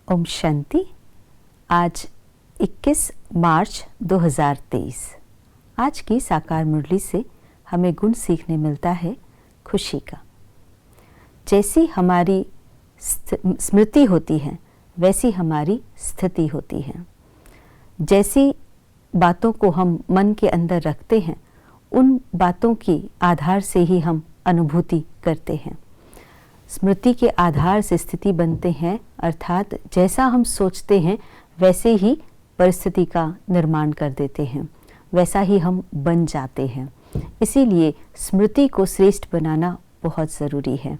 ओम शांति। आज 21 मार्च 2023। आज की साकार मुरली से हमें गुण सीखने मिलता है खुशी का। जैसी हमारी स्मृति होती है वैसी हमारी स्थिति होती है। जैसी बातों को हम मन के अंदर रखते हैं उन बातों की आधार से ही हम अनुभूति करते हैं। स्मृति के आधार से स्थिति बनते हैं, अर्थात जैसा हम सोचते हैं वैसे ही परिस्थिति का निर्माण कर देते हैं, वैसा ही हम बन जाते हैं। इसीलिए स्मृति को श्रेष्ठ बनाना बहुत ज़रूरी है।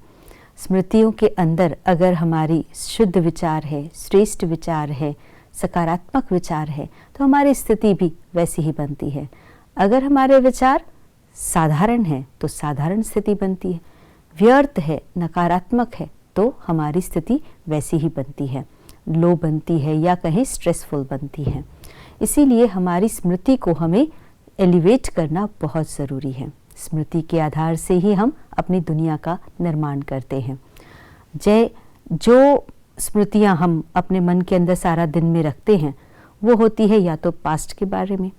स्मृतियों के अंदर अगर हमारी शुद्ध विचार है, श्रेष्ठ विचार है, सकारात्मक विचार है तो हमारी स्थिति भी वैसी ही बनती है। अगर हमारे विचार साधारण है तो साधारण स्थिति बनती है, व्यर्थ है, नकारात्मक है तो हमारी स्थिति वैसी ही बनती है, लो बनती है या कहीं स्ट्रेसफुल बनती है। इसीलिए हमारी स्मृति को हमें एलिवेट करना बहुत ज़रूरी है। स्मृति के आधार से ही हम अपनी दुनिया का निर्माण करते हैं। जो स्मृतियां हम अपने मन के अंदर सारा दिन में रखते हैं वो होती है या तो पास्ट के बारे में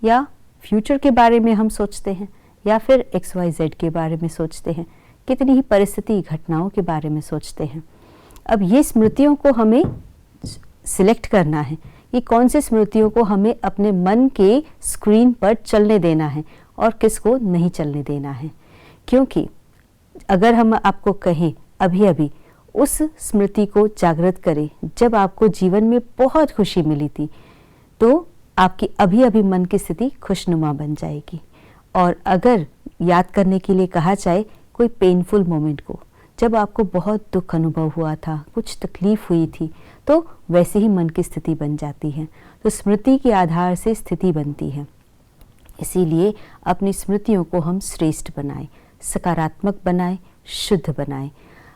या फ्यूचर के बारे में हम सोचते हैं या फिर XYZ के बारे में सोचते हैं, कितनी ही परिस्थिति घटनाओं के बारे में सोचते हैं। अब ये स्मृतियों को हमें सिलेक्ट करना है कि कौन सी स्मृतियों को हमें अपने मन के स्क्रीन पर चलने देना है और किसको नहीं चलने देना है। क्योंकि अगर हम आपको कहें अभी अभी उस स्मृति को जागृत करें जब आपको जीवन में बहुत खुशी मिली थी तो आपकी अभी अभी मन की स्थिति खुशनुमा बन जाएगी। और अगर याद करने के लिए कहा जाए कोई पेनफुल मोमेंट को, जब आपको बहुत दुख अनुभव हुआ था, कुछ तकलीफ हुई थी, तो वैसे ही मन की स्थिति बन जाती है। तो स्मृति के आधार से स्थिति बनती है। इसीलिए अपनी स्मृतियों को हम श्रेष्ठ बनाएं, सकारात्मक बनाएं, शुद्ध बनाएं।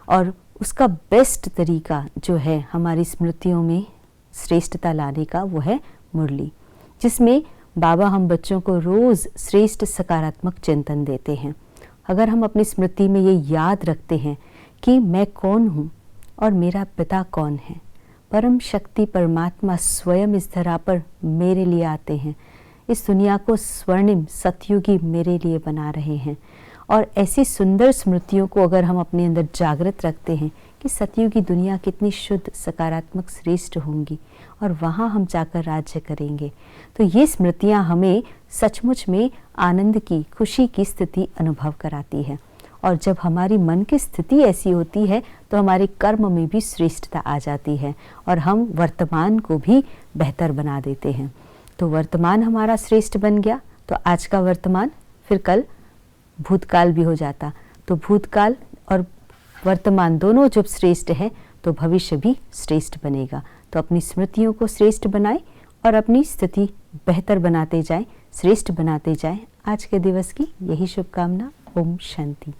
और उसका बेस्ट तरीका जो है हमारी स्मृतियों में श्रेष्ठता लाने का वो है मुरली, जिसमें बाबा हम बच्चों को रोज़ श्रेष्ठ सकारात्मक चिंतन देते हैं। अगर हम अपनी स्मृति में ये याद रखते हैं कि मैं कौन हूँ और मेरा पिता कौन है, परम शक्ति परमात्मा स्वयं इस धरा पर मेरे लिए आते हैं, इस दुनिया को स्वर्णिम सतयुगी मेरे लिए बना रहे हैं। और ऐसी सुंदर स्मृतियों को अगर हम अपने अंदर जागृत रखते हैं कि सतयुगी दुनिया कितनी शुद्ध, सकारात्मक, श्रेष्ठ होंगी और वहाँ हम जाकर राज्य करेंगे, तो ये स्मृतियाँ हमें सचमुच में आनंद की, खुशी की स्थिति अनुभव कराती है। और जब हमारी मन की स्थिति ऐसी होती है तो हमारे कर्म में भी श्रेष्ठता आ जाती है और हम वर्तमान को भी बेहतर बना देते हैं। तो वर्तमान हमारा श्रेष्ठ बन गया तो आज का वर्तमान फिर कल भूतकाल भी हो जाता। तो भूतकाल और वर्तमान दोनों जब श्रेष्ठ है तो भविष्य भी श्रेष्ठ बनेगा। तो अपनी स्मृतियों को श्रेष्ठ बनाएं और अपनी स्थिति बेहतर बनाते जाएं, श्रेष्ठ बनाते जाएं। आज के दिवस की यही शुभकामना। ओम शांति।